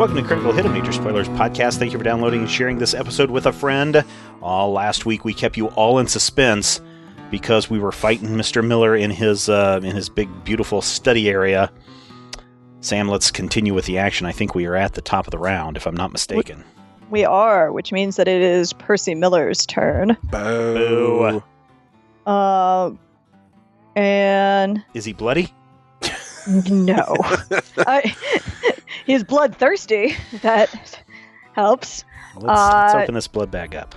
welcome to Critical Hit, a Major Spoilers podcast. Thank you for downloading and sharing this episode with a friend. Last week we kept you all in suspense because we were fighting Mr. Miller in his big, beautiful study area. Sam, let's continue with the action. I think we are at the top of the round, if I'm not mistaken. We are, which means that it is Percy Miller's turn. Boo. And... Is he bloody? No. He's bloodthirsty. That helps. Let's open this blood bag up.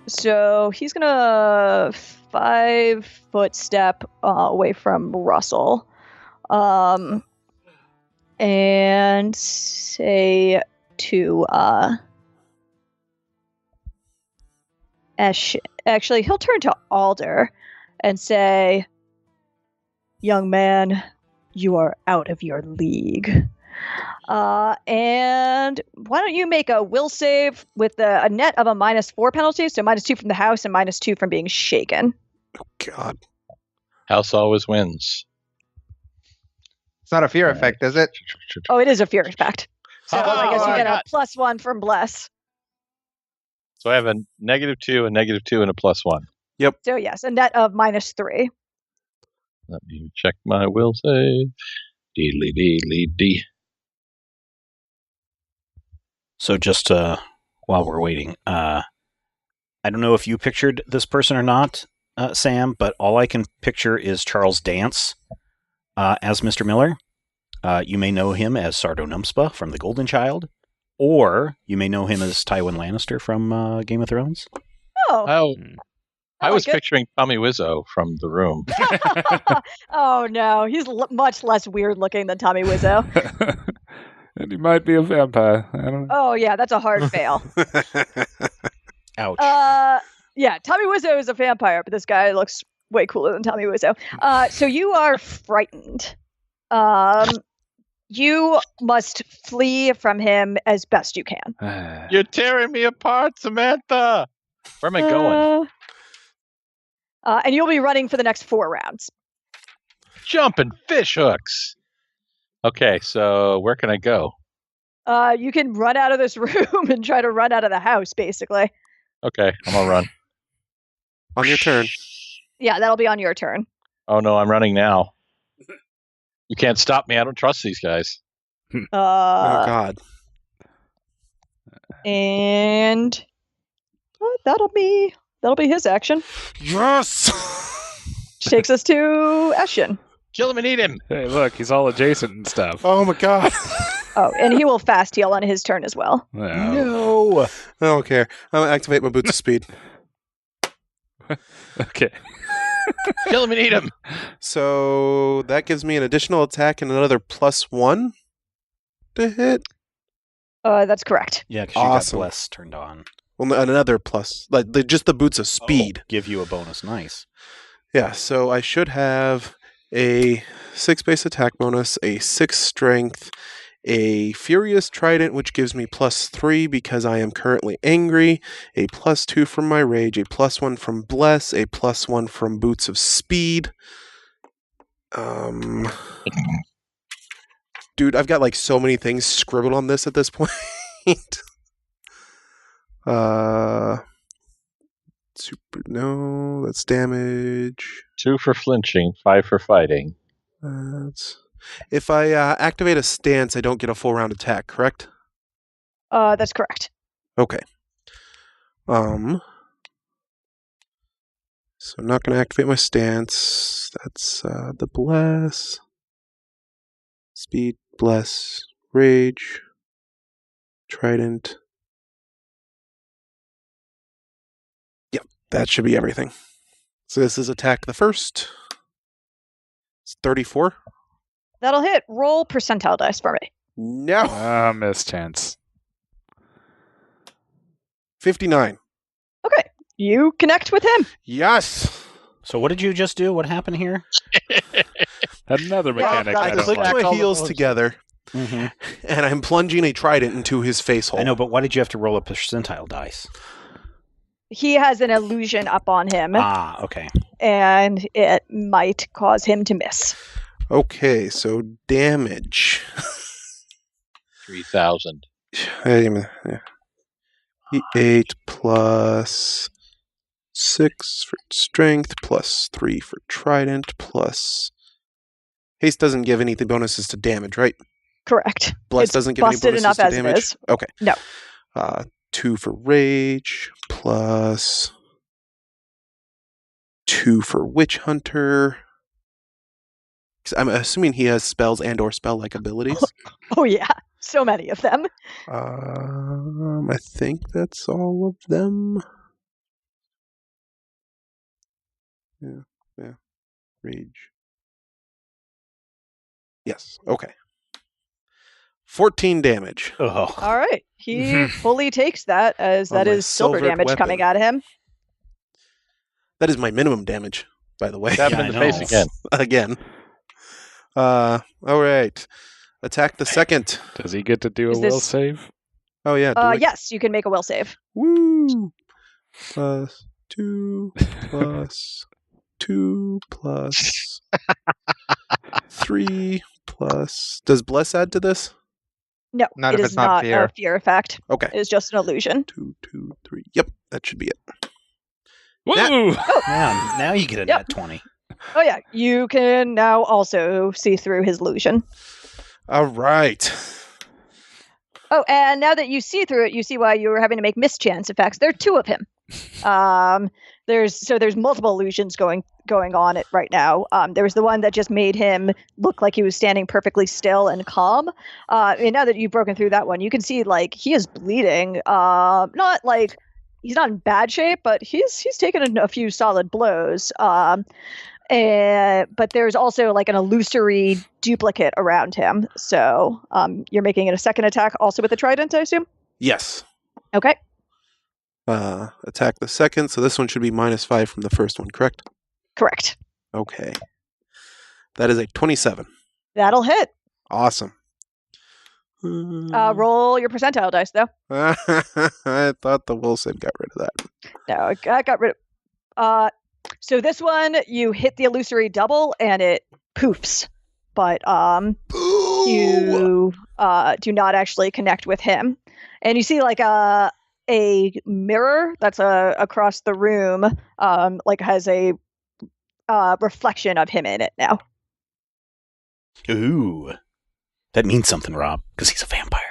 So he's going to 5-foot step away from Russell. And say to Ash, actually, he'll turn to Alder and say, "Young man, you are out of your league. And why don't you make a will save with a net of a -4 penalty, so -2 from the house and -2 from being shaken." Oh, God. House always wins. It's not a fear effect, is it? Oh, it is a fear effect. So I guess you get a God. +1 from Bless. So I have a -2, a -2, and a +1. So yes, a net of -3. Let me check my will save. Deedly deedly dee. So just while we're waiting, I don't know if you pictured this person or not, Sam, but all I can picture is Charles Dance as Mr. Miller. You may know him as Sardo Numspa from The Golden Child, or you may know him as Tywin Lannister from Game of Thrones. Oh. I was like it. picturing Tommy Wiseau from The Room. Oh no, he's much less weird looking than Tommy Wiseau. And he might be a vampire. I don't know. Oh yeah, that's a hard fail. Ouch. Yeah, Tommy Wiseau is a vampire, but this guy looks way cooler than Tommy Wiseau. So you are frightened. You must flee from him as best you can. You're tearing me apart, Samantha. Where am I going? And you'll be running for the next 4 rounds. Jumping fish hooks. Okay, so where can I go? You can run out of this room and try to run out of the house, basically. Okay, I'm gonna run. On your turn. Yeah, that'll be on your turn. Oh no, I'm running now. You can't stop me. I don't trust these guys. Oh, God. And that'll be his action. Yes! Which takes us to Eshin. Kill him and eat him. Hey, look, he's all adjacent and stuff. Oh, my God. Oh, and he will fast heal on his turn as well. No. I don't care. I'm going to activate my boots of speed. Okay. Kill him and eat him. So that gives me an additional attack and another +1 to hit. That's correct. Yeah, because Awesome. you got Bless turned on. Well, another plus. Like just the boots of speed. Oh, give you a bonus. Nice. Yeah, so I should have a 6 base attack bonus, a 6 strength, a furious trident, which gives me +3 because I am currently angry, a +2 from my rage, a +1 from bless, a +1 from boots of speed. Dude, I've got like so many things scribbled on this at this point. No, that's damage. 2 for flinching, 5 for fighting. If I activate a stance, I don't get a full round attack, correct? That's correct. Okay. So I'm not going to activate my stance. That's the bless, speed, bless, rage, trident. Yep, that should be everything. So this is attack the first. It's 34. That'll hit. Roll percentile dice for me. No. Mischance. 59. Okay. You connect with him. Yes. So what did you just do? What happened here? Another mechanic. I I don't clicked like. my heels together, Mm-hmm. and I'm plunging a trident into his face hole. I know, but why did you have to roll a percentile dice? He has an illusion up on him, Ah, okay. and it might cause him to miss. Okay, so damage. 3,000. Yeah. 8 plus 6 for strength, plus 3 for trident, plus... Haste doesn't give any bonuses to damage, right? Correct. Bless It's doesn't give any busted bonuses enough to as it damage? is. Okay. No. 2 for rage, plus 2 for witch hunter. 'Cause I'm assuming he has spells and or spell-like abilities. Oh yeah, so many of them. I think that's all of them. Yeah. Rage. Yes, okay. 14 damage. Oh. All right, he fully takes that as On that my is silver silvered damage coming weapon. at him. That is my minimum damage, by the way. Stab him Yeah, in the I face know. again. Again. All right. Attack the second. Does he get to do a Is will this- save? Oh, yeah. Do it. Yes, you can make a will save. Woo! Plus 2, plus 2, plus 3, plus... Does Bless add to this? No, Not it if is it's not not fear. a fear effect. Okay. It is just an illusion. 2, 2, 3. Yep, that should be it. Woo! Now you get a Yep. net 20. Oh yeah, you can now also see through his illusion. All right. Oh, and now that you see through it, you see why you were having to make mischance effects. There are 2 of him. There's multiple illusions going on right now. There was the one that just made him look like he was standing perfectly still and calm. And now that you've broken through that one, you can see like he is bleeding. Not like he's not in bad shape, but he's taken a few solid blows. But there's also like an illusory duplicate around him. So you're making it a second attack also with the trident, I assume? Yes. Okay. Attack the second, so this one should be -5 from the first one, correct? Correct. Okay. That is a 27. That'll hit. Awesome. Roll your percentile dice, though. I thought the will save got rid of that. No, I got rid of... So this one, you hit the illusory double, and it poofs. But you do not actually connect with him. And you see like a mirror that's across the room, like has a reflection of him in it now. Ooh. That means something, Rob, because he's a vampire.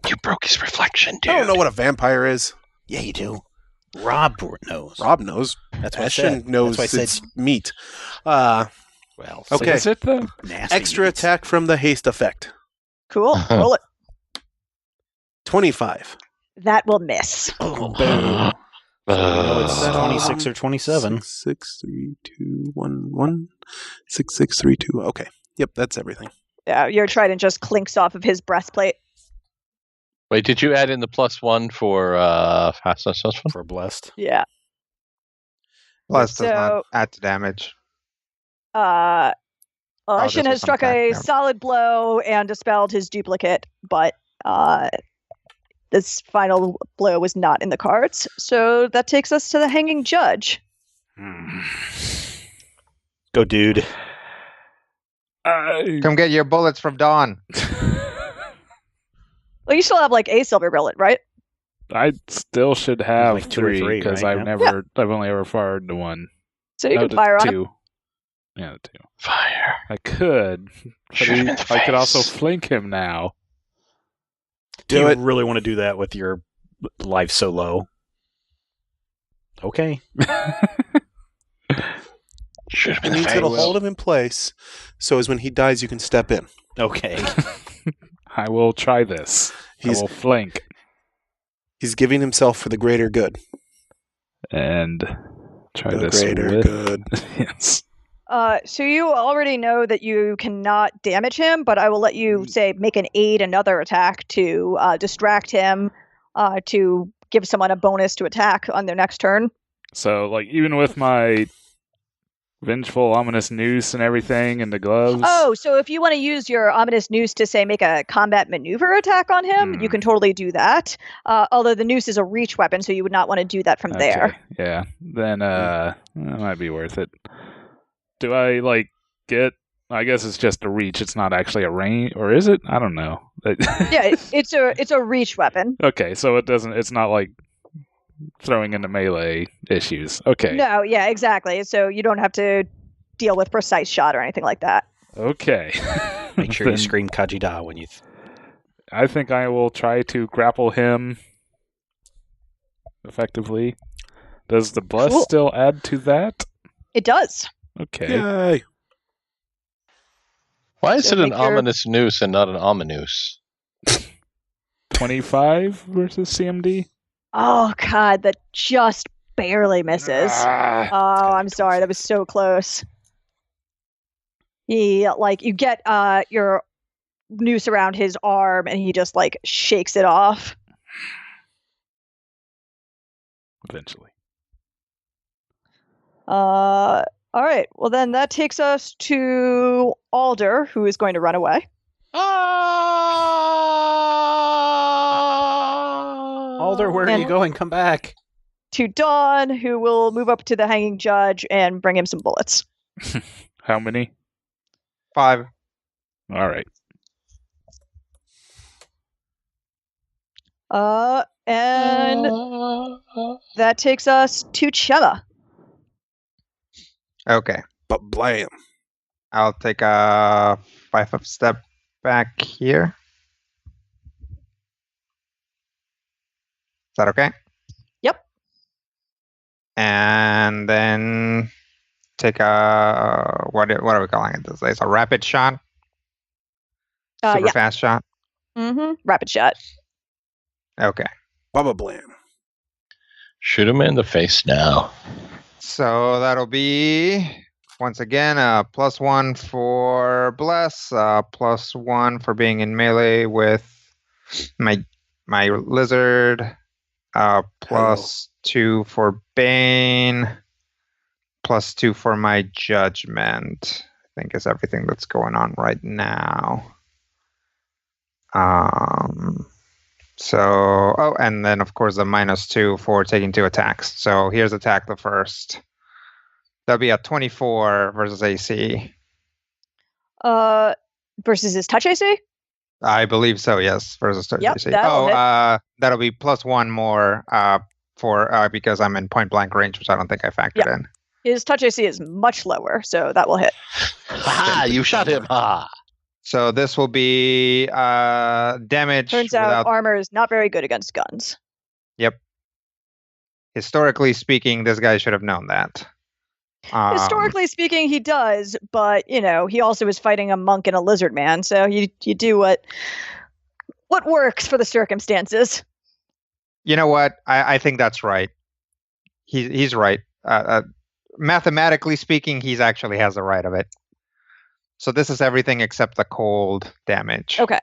You broke his reflection, dude. I don't know what a vampire is. Yeah, you do. Rob knows. Rob knows. That's what I Ashton said. knows That's why I it's said. meat. Well, Okay. Is it though? nasty Extra meats. attack from the haste effect. Cool. Roll it. 25. That will miss. Oh, boom. No, it's Uh, 26 or 27. 6, 3, 2, 1, 1. 6, 6, 3, 2. Okay. Yep, that's everything. Yeah, your trident just clinks off of his breastplate. Wait, did you add in the +1 for fastness? For blessed. Yeah. Plus does not So- add to damage. Ashen this has was struck some a attack, never- solid blow and dispelled his duplicate, but this final blow was not in the cards. So that takes us to the hanging judge. Go, dude. Come get your bullets from Dawn. Well, you still have like a silver bullet, right? I still should have Like 2 or 3, because right? I've Yeah. I've only ever fired the one. So you No, can fire on him. 2. Yeah, the 2. Fire. I could. But Shoot him in the I could also face. flank him now. Do you it. really want to do that with your life so low? Okay. Shoot him It in the means face. it'll hold him in place, so as when he dies, you can step in. Okay. I will try this. He's I will flank he's giving himself for the greater good. and try The this greater with. good. Yes. So you already know that you cannot damage him, but I will let you say make an aid another attack to distract him, to give someone a bonus to attack on their next turn. So, like, even with my vengeful, ominous noose and everything and the gloves. Oh, so if you want to use your ominous noose to say make a combat maneuver attack on him, you can totally do that. Although the noose is a reach weapon, so you would not want to do that from there. Yeah. Then, that might be worth it. Do I, like, get I guess it's just a reach. It's not actually a range, or is it? I don't know. Yeah, it's a reach weapon. Okay, so it doesn't. It's not like throwing into melee issues. Okay. No, yeah, exactly. So you don't have to deal with precise shot or anything like that. Okay. Make sure you scream Kajida when you. I think I will try to grapple him effectively. Does the bless Cool. still add to that? It does. Okay. Yay. Why is So it an make your- ominous noose and not an ominous? 25 versus CMD? Oh god, that just barely misses. Ah, Oh, I'm sorry, that was so close. He you get your noose around his arm and he just shakes it off. eventually. All right. Well, then that takes us to Alder, who is going to run away. Alder, where are you going? Come back. To Dawn, who will move up to the hanging judge and bring him some bullets. How many? 5. All right. And that takes us to Chema. Okay. But blam. I'll take a 5 step back here. Is that okay? Yep. And then take a what are we calling it? This is a rapid shot. Super Yeah. fast shot. Mm-hmm. Rapid shot. Okay. Baba blam. Shoot him in the face now. So that'll be once again a +1 for bless, +1 for being in melee with my lizard, +2 for bane, +2 for my judgment. I think is everything that's going on right now. So, and then of course the -2 for taking 2 attacks. So here's attack the first. That'll be a 24 versus AC. Versus his touch AC? I believe so, yes, versus touch Yep, AC. that'll hit. That'll be +1 more for because I'm in point blank range, which I don't think I factored in. His touch AC is much lower, so that will hit. Ha! You shot him. Ha! So this will be damage. Turns out armor is not very good against guns. Yep. Historically speaking, this guy should have known that. Historically speaking, he does, but he also is fighting a monk and a lizard man, so you do what works for the circumstances. You know what? I think that's right. He's right. Mathematically speaking, he's actually has the right of it. So this is everything except the cold damage. Okay.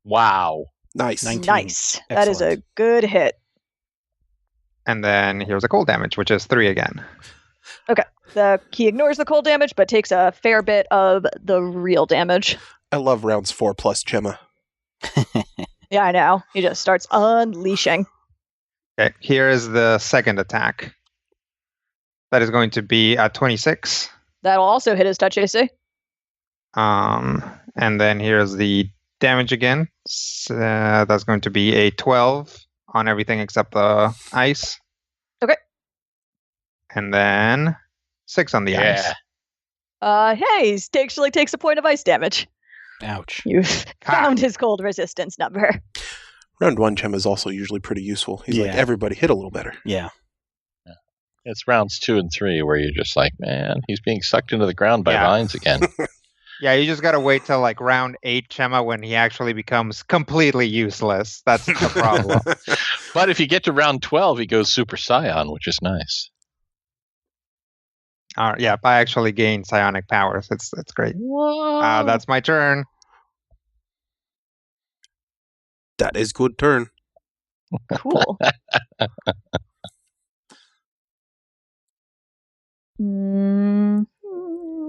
Wow. Nice. 19. Nice. That is a Excellent. good hit. And then here's a cold damage, which is 3 again. He ignores the cold damage, but takes a fair bit of the real damage. I love rounds 4 plus Chema. Yeah, I know. He just starts unleashing. Okay, here is the second attack. That is going to be a 26. That'll also hit his touch AC. And then here's the damage again. That's going to be a 12 on everything except the ice. Okay. And then 6 on the ice. Hey, he actually takes a point of ice damage. Ouch. You've found his cold resistance number. Round 1 Chema is also usually pretty useful. He's like, Yeah. everybody hit a little better. Yeah. It's rounds 2 and 3 where you're just like, man, he's being sucked into the ground by Yeah. vines again. Yeah, you just gotta wait till like round 8 Chema when he actually becomes completely useless. That's the problem. But if you get to round 12, he goes Super Scion, which is nice. Yeah, I actually gain psionic powers. It's great. That's my turn. That is good turn. Cool.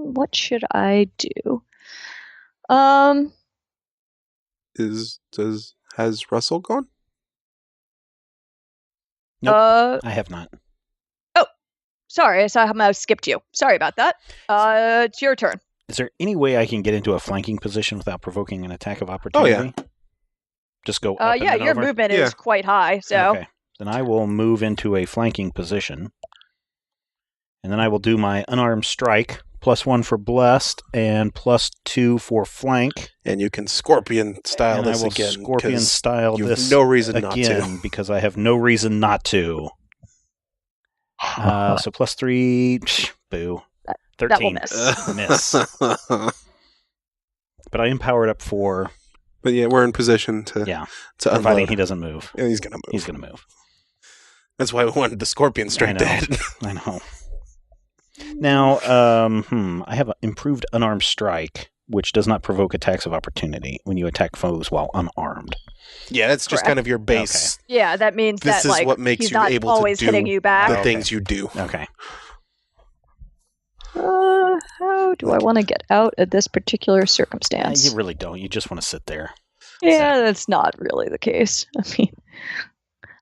What should I do? Has Russell gone? Nope. I have not. Sorry, I somehow skipped you. Sorry about that. It's your turn. Is there any way I can get into a flanking position without provoking an attack of opportunity? Just go up and Yeah, then your over? movement Yeah. is quite high, so Okay. Then I will move into a flanking position. And then I will do my unarmed strike, +1 for blessed, and +2 for flank. And you can scorpion style And I this will again. scorpion 'cause style you have this no reason not again to. because I have no reason not to. So +3, boo. that will 13. miss. Miss. But I am powered up for, But yeah, we're in position to providing unload. he doesn't move. Yeah, he's gonna move. He's going to move. That's why we wanted the scorpion straight know. dead. I know. Now, I have an improved unarmed strike, which does not provoke attacks of opportunity when you attack foes while unarmed. Yeah, that's just Correct. kind of your base. Yeah, that means This that is like what makes he's you not able to always do hitting you back. The okay. things you do. Okay. How do I want to get out of this particular circumstance? You really don't. You just want to sit there. Yeah, that's not really the case. I mean,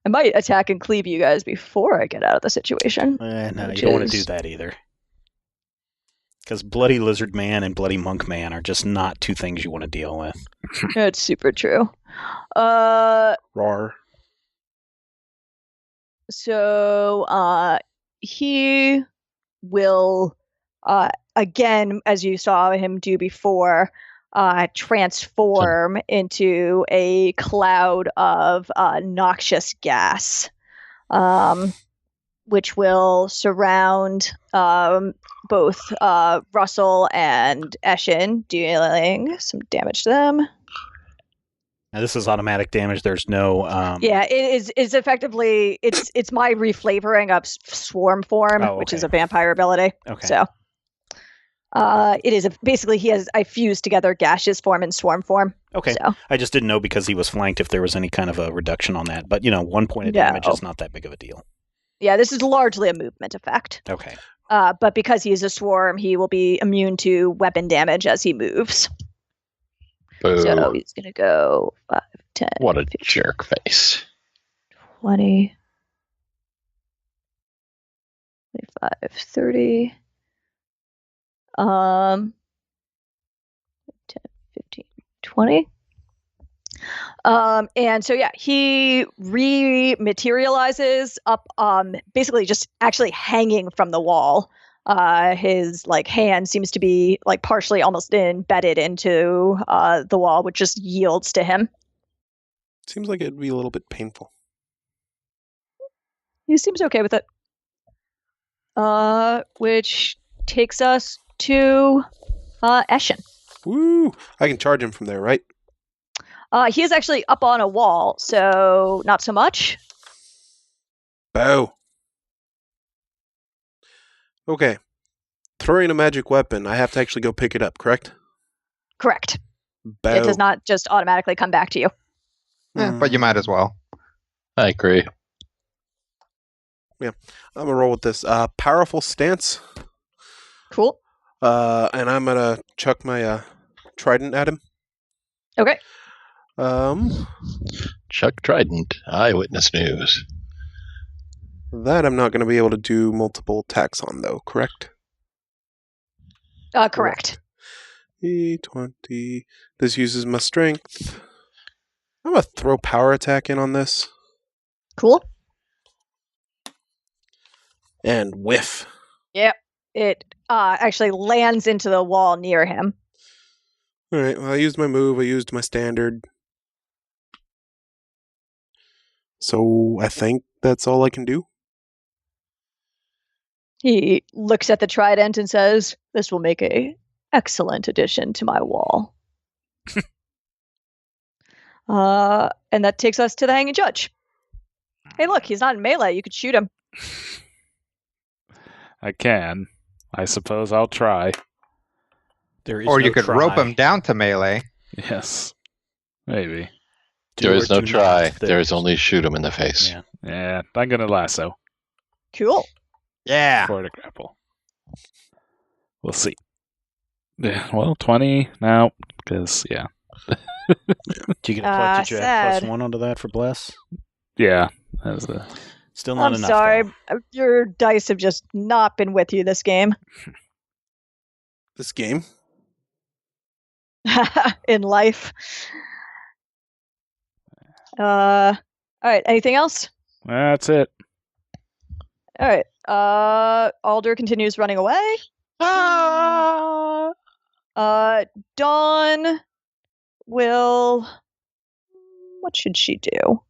I might attack and cleave you guys before I get out of the situation. No, Which you don't want to is- do that either. Because Bloody Lizard Man and Bloody Monk Man are just not two things you want to deal with. It's super true. Roar. So he will again, as you saw him do before, transform into a cloud of noxious gas, which will surround both Russell and Eshin, dealing some damage to them. Now, this is automatic damage. There's no... Yeah, it is effectively it's my reflavoring of swarm form, Oh, which okay. is a vampire ability. Okay. So it is basically I fused together gaseous form and swarm form. Okay. So I just didn't know because he was flanked if there was any kind of a reduction on that. But, 1 point of No. damage is not that big of a deal. yeah, this is largely a movement effect. Okay. But because he is a swarm, he will be immune to weapon damage as he moves. Boo. So he's gonna go 5, 10, What a 15, jerk face. 20, 25, 30. 10, 15, 20. And so he rematerializes up basically just actually hanging from the wall. His hand seems to be partially almost embedded into the wall, which just yields to him. Seems like it'd be a little bit painful. He seems okay with it. Which takes us to Eshin. Woo! I can charge him from there, right? He is actually up on a wall, so not so much. Bow. Okay. Throwing a magic weapon, I have to actually go pick it up, correct? Correct. Bow. It does not just automatically come back to you. But you might as well. I agree. I'm gonna roll with this. Powerful stance. Cool. And I'm gonna chuck my trident at him. Okay. Chuck Trident, Eyewitness News. That I'm not gonna be able to do multiple attacks on, though, correct? Correct. E20. This uses my strength. I'm gonna throw power attack in on this. Cool. And whiff. Yep. It actually lands into the wall near him. Alright, well, I used my move, I used my standard. So I think that's all I can do. He looks at the trident and says, "This will make a excellent addition to my wall." And that takes us to the hanging judge. Hey, look, he's not in melee. You could shoot him. I can. I suppose I'll try. There is Or no you could try. rope him down to melee. Yes. Maybe. Do There or is no do try. not. There is only shoot him in the face. Yeah. Yeah, I'm gonna lasso Cool. Yeah. for the grapple. We'll see. Yeah, well, 20 now, because Do you get a did you add sad. +1 onto that for bless? yeah, that's a Still not I'm enough. sorry. though. Your dice have just not been with you this game. This game? in life. All right. Anything else? That's it. All right. Alder continues running away. Ah! Dawn will. What should she do?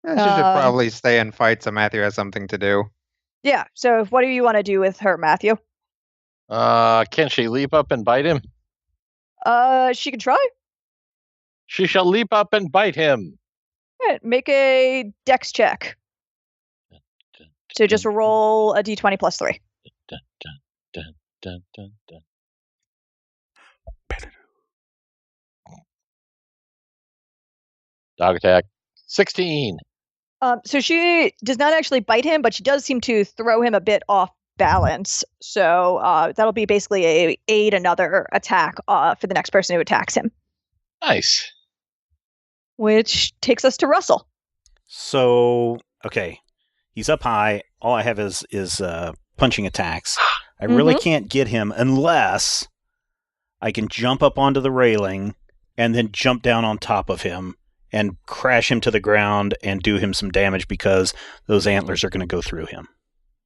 She should probably stay and fight, so Matthew has something to do. Yeah. So, what do you want to do with her, Matthew? Can she leap up and bite him? She can try. She shall leap up and bite him. All right, make a dex check. So just roll a d20 plus 3. Dun, dun, dun, dun, dun. Dog attack. 16. So she does not actually bite him, but she does seem to throw him a bit off balance. So that'll be basically a aid another attack for the next person who attacks him. Nice. Which takes us to Russell. So, okay. He's up high. All I have is punching attacks. I really can't get him unless I can jump up onto the railing and then jump down on top of him and crash him to the ground and do him some damage because those antlers are going to go through him.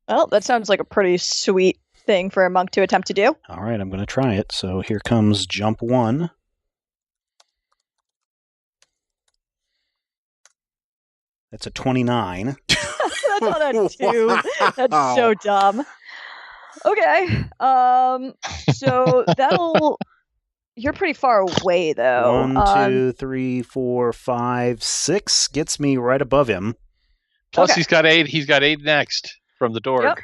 Well, that sounds like a pretty sweet thing for a monk to attempt to do. All right, I'm going to try it. So here comes jump 1. That's a 29. That's on a 2. That's so dumb. Okay. So that'll... You're pretty far away, though. 1, 2, 3, 4, 5, 6 gets me right above him. Plus, Okay. he's got 8. He's got 8 next from the Dorg. Yep.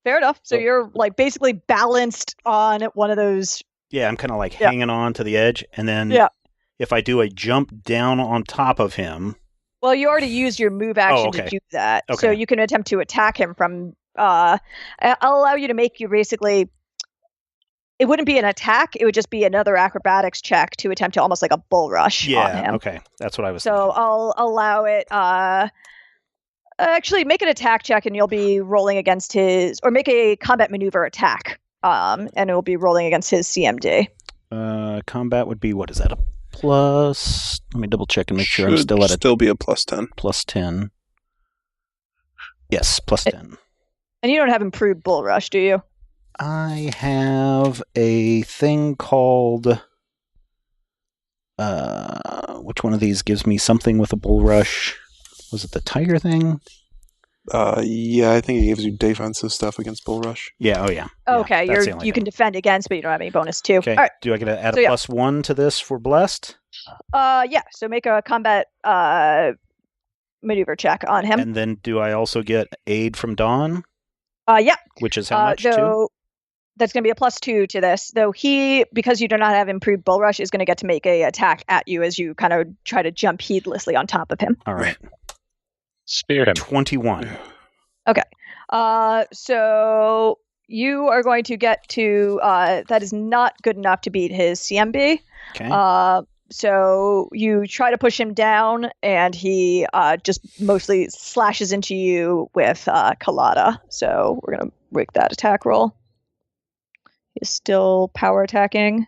Fair enough. So you're like basically balanced on one of those. Yeah, I'm kind of like hanging on to the edge, and then if I do a jump down on top of him... Well, you already used your move action to do that. So you can attempt to attack him from... I'll allow you to make you basically... It wouldn't be an attack. It would just be another acrobatics check to attempt to almost like a bull rush on him. Okay. That's what I was So thinking. I'll allow it... actually, make an attack check and you'll be rolling against his... Or make a combat maneuver attack. And it will be rolling against his CMD. Combat would be, what is that, a plus... Let me double check and make sure I'm still at a... Still be a plus 10. Plus 10. Yes, plus 10. And you don't have improved bull rush, do you? I have a thing called... which one of these gives me something with a bull rush? Was it the tiger thing? Yeah, I think it gives you defensive stuff against bull rush. Yeah, oh yeah. Okay, Yeah, you can defend against, but you don't have any bonus too. Okay, All right. do I get to add a plus 1 to this for blessed? Yeah, so make a combat maneuver check on him. And then do I also get aid from Dawn? Yeah. Which is how much, too? That's going to be a plus 2 to this. Though he, because you do not have improved bull rush, is going to get to make a attack at you as you kind of try to jump heedlessly on top of him. All right. Spear him. 21. Okay. So you are going to get to... that is not good enough to beat his CMB. Okay. So you try to push him down, and he just mostly slashes into you with Colada. So we're going to make that attack roll. He's still power attacking,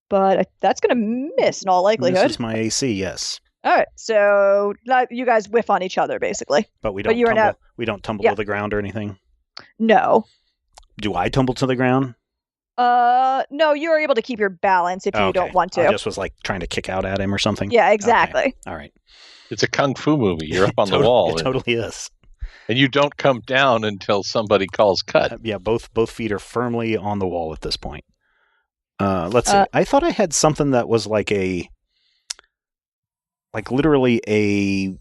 but that's going to miss in all likelihood. This is my AC, yes. All right, so you guys whiff on each other, basically. But we don't tumble to the ground or anything? No. Do I tumble to the ground? No, you are able to keep your balance if you don't want to. I just was like trying to kick out at him or something. Yeah, exactly. Okay. All right. It's a kung fu movie. You're up on the wall. It totally is. And you don't come down until somebody calls cut. Yeah, both feet are firmly on the wall at this point. Let's see. I thought I had something that was like literally a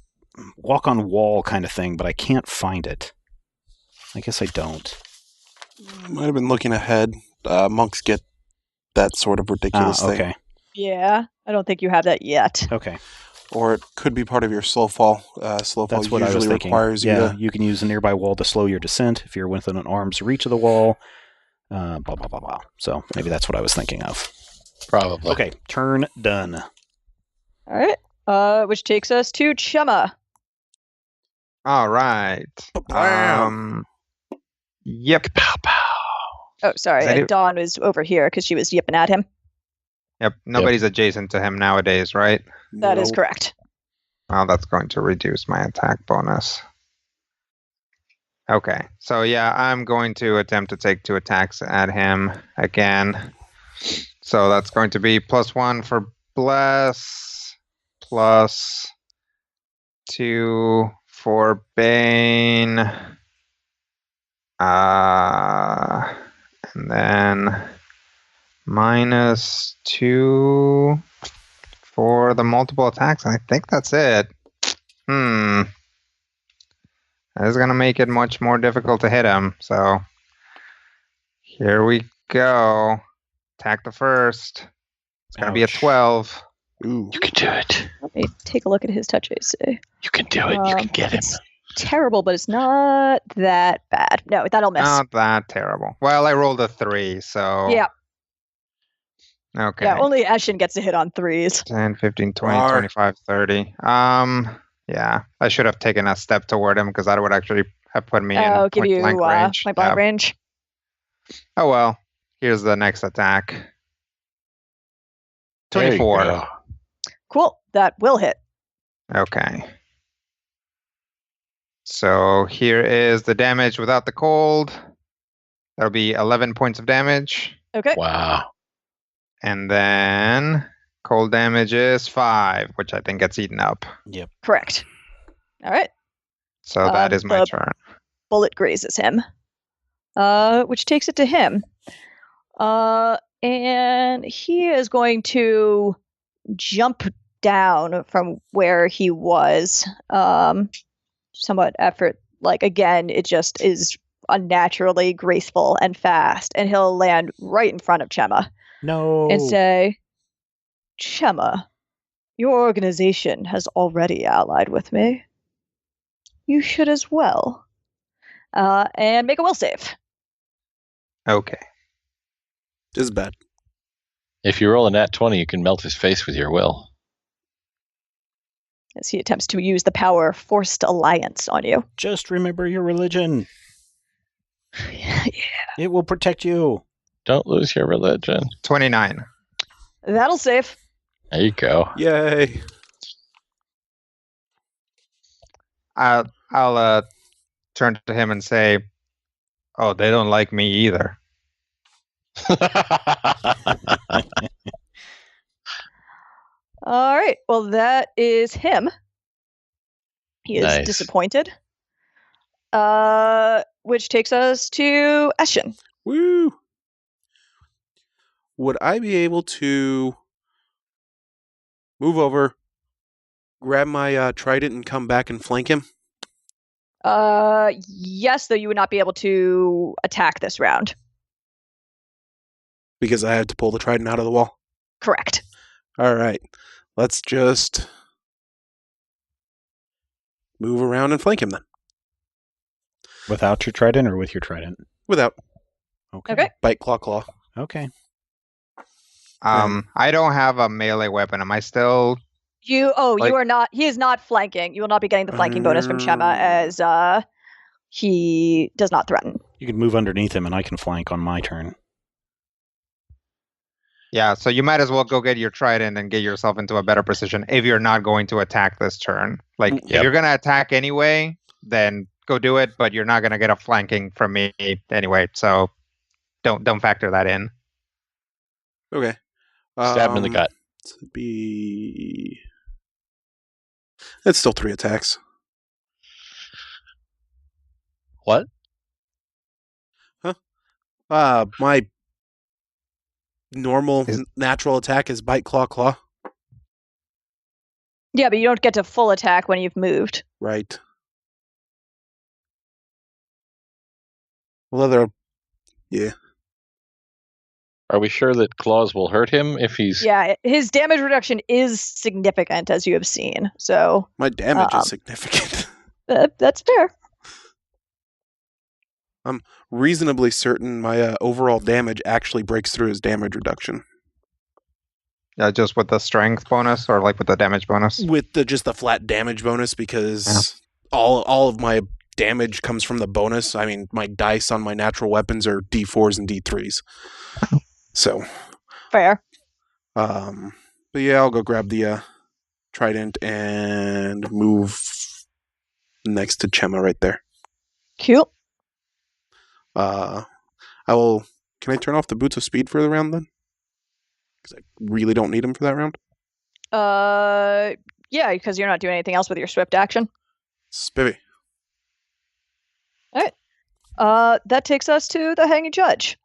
walk on wall kind of thing, but I can't find it. I guess I don't. Might have been looking ahead. Monks get that sort of ridiculous thing. Okay. Yeah, I don't think you have that yet. Okay. Or it could be part of your slow fall. Slow fall That's what I was usually thinking. requires you to... you can use a nearby wall to slow your descent if you're within an arm's reach of the wall. Blah, blah, blah, blah. So maybe that's what I was thinking of. Probably. Okay, turn done. All right, which takes us to Chema. All right. Yep. Pow, pow. Oh, sorry, Is that it? Dawn was over here because she was yipping at him. Yep. Nobody's adjacent to him nowadays, right? That is Nope. correct. Well, that's going to reduce my attack bonus. Okay, so yeah, I'm going to attempt to take 2 attacks at him again. So that's going to be +1 for Bless, +2 for Bane, and then -2 for the multiple attacks. I think that's it. That is going to make it much more difficult to hit him. So here we go. Attack the first. It's going to be a Ouch. 12. Ooh. You can do it. Let me take a look at his touch AC. You can do it. You can get him. It's terrible, but it's not that bad. No, that'll miss. Not that terrible. Well, I rolled a 3, so... Yeah. Okay. Yeah, only Eshin gets to hit on 3s. 10, 15, 20, Rar. 25, 30. Yeah. I should have taken a step toward him because that would actually have put me in I'll give you point-blank range. my blank Yeah. range. Oh, well. Here's the next attack. There you 24. go. Cool. That will hit. Okay. So here is the damage without the cold. That'll be 11 points of damage. Okay. Wow. And then cold damage is 5, which I think gets eaten up. Correct. All right. So that is my the- turn. Bullet grazes him, which takes it to him. And he is going to jump down from where he was. Somewhat effort. Like, again, it just is unnaturally graceful and fast. And he'll land right in front of Chema No. and say, Chema, your organization has already allied with me. You should as well. And make a will save. Okay. This is bad. If you roll a nat 20, you can melt his face with your will. As he attempts to use the power of forced alliance on you. Just remember your religion. Yeah. It will protect you. Don't lose your religion. 29. That'll save. There you go. Yay. I'll turn to him and say, "Oh, they don't like me either." All right. Well, that is him. He is Nice. disappointed. Which takes us to Eshin. Woo. Would I be able to move over, grab my trident, and come back and flank him? Yes, though you would not be able to attack this round. Because I have to pull the trident out of the wall. Correct. All right. Let's just move around and flank him then. Without your trident or with your trident? Without Okay. bite, claw, claw. Okay. I don't have a melee weapon. Am I still? You Like- are not. He is not flanking. You will not be getting the flanking bonus from Chema as he does not threaten. You can move underneath him and I can flank on my turn. Yeah. So you might as well go get your trident and get yourself into a better position if you're not going to attack this turn. Like if Yep. you're gonna attack anyway, then go do it. But you're not gonna get a flanking from me anyway. So don't factor that in. Okay. Stab him in the gut. It'd be. It's still 3 attacks. What? My normal Is- natural attack is bite, claw, claw. Yeah, but you don't get to full attack when you've moved. Right. Well, yeah. Are we sure that claws will hurt him if he's... Yeah, his damage reduction is significant, as you have seen. So My damage Um, is significant. that's fair. I'm reasonably certain my overall damage actually breaks through his damage reduction. Just with the strength bonus or like with the damage bonus? With just the flat damage bonus, because all of my damage comes from the bonus. I mean, my dice on my natural weapons are D4s and D3s. So, Fair. But yeah, I'll go grab the trident and move next to Chema right there. Cool. I will. Can I turn off the boots of speed for the round then? Because I really don't need them for that round. Yeah, because you're not doing anything else with your swift action. Spivvy. That takes us to the Hanging Judge.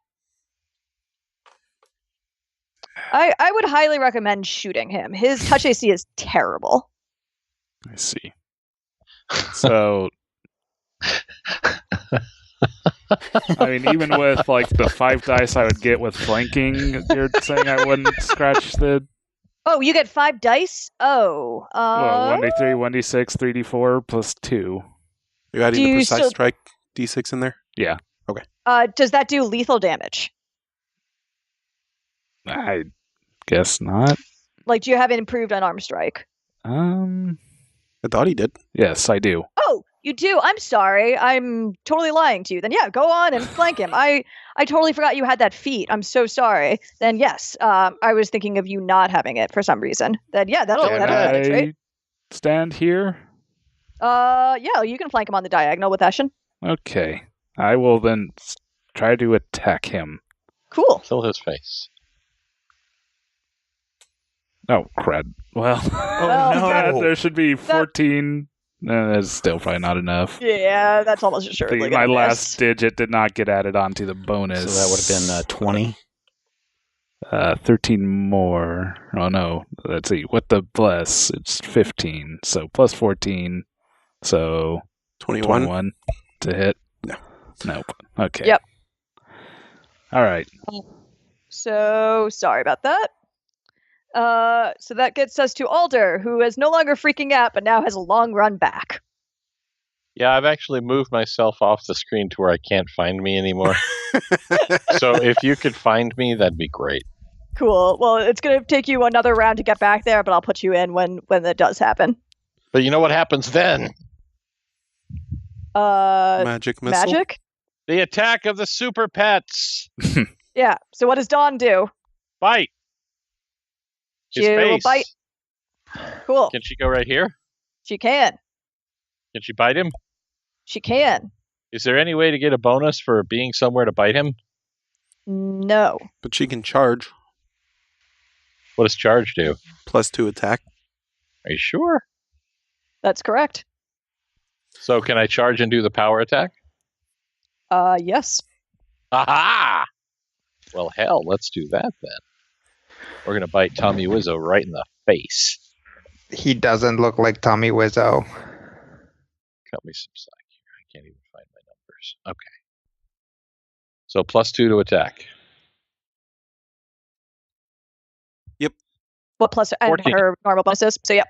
I would highly recommend shooting him. His touch AC is terrible. I see. So, I mean, even with like the 5 dice I would get with flanking, you're saying I wouldn't scratch the Oh, you get 5 dice? Oh. well, 1d3, 1d6, 3d4 plus 2. You adding Do the you precise still- strike D6 in there? Yeah. Does that do lethal damage? I guess not. Like, do you have it improved unarmed strike? I thought he did. Yes, I do. Oh, you do? I'm sorry. I'm totally lying to you. Then yeah, go on and flank him. I totally forgot you had that feat. I'm so sorry. Then yes, I was thinking of you not having it for some reason. Then yeah, that'll Can penetrate. I stand here? Yeah, you can flank him on the diagonal with Eshin. Okay. I will then try to attack him. Cool. Kill his face. Oh, crud. Well, Well, no. there should be 14. That's still probably not enough. Yeah, that's almost assuredly My gonna last miss. digit did not get added onto the bonus. So that would have been 20. 13 more. Oh, no. Let's see. With the bless, it's 15. So plus 14. So 21. 21 to hit? No. Nope. Okay. Yep. All right. So sorry about that. So that gets us to Alder, who is no longer freaking out, but now has a long run back. Yeah, I've actually moved myself off the screen to where I can't find me anymore. So if you could find me, that'd be great. Cool. Well, it's going to take you another round to get back there, but I'll put you in when that does happen. But you know what happens then? Magic missile. Magic? The attack of the super pets. Yeah. So what does Dawn do? Bite. His She will face. bite. Cool. Can she go right here? She can. Can she bite him? She can. Is there any way to get a bonus for being somewhere to bite him? No. But she can charge. What does charge do? +2 attack. Are you sure? That's correct. So can I charge and do the power attack? Yes. Aha! Well, hell, let's do that then. We're going to bite Tommy Wizzo right in the face. He doesn't look like Tommy Wiseau. Cut me some slack here. I can't even find my numbers. Okay. So +2 to attack. What plus and 14. her normal bonuses. So yeah.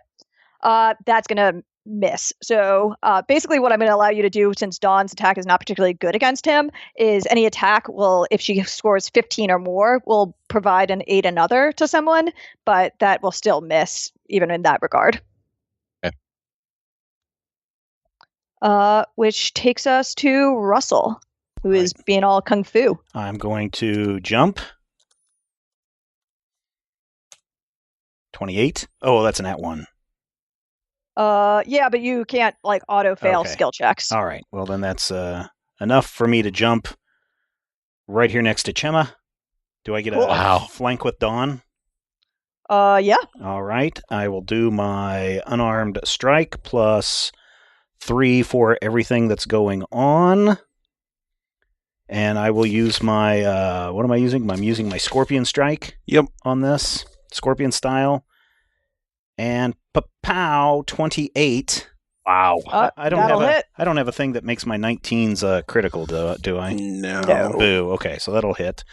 That's gonna miss. So basically what I'm gonna allow you to do, since Dawn's attack is not particularly good against him, is any attack will, if she scores 15 or more, will provide an aid another to someone, but that will still miss even in that regard. Okay. Which takes us to Russell, who is being all kung fu. I'm going to jump. 28. Oh, that's an @1. Yeah, but you can't like auto fail Okay. skill checks. All right. Well, then that's enough for me to jump right here next to Chema. Do I get a Wow. flank with Dawn? Yeah. All right. I will do my unarmed strike +3 for everything that's going on. And I will use my, what am I using? I'm using my Scorpion Strike. Yep. On this, Scorpion style. And pow, 28. Wow. I don't that'll have hit. I don't have a thing that makes my 19s critical, do I? No. No. Boo. Okay, so that'll hit.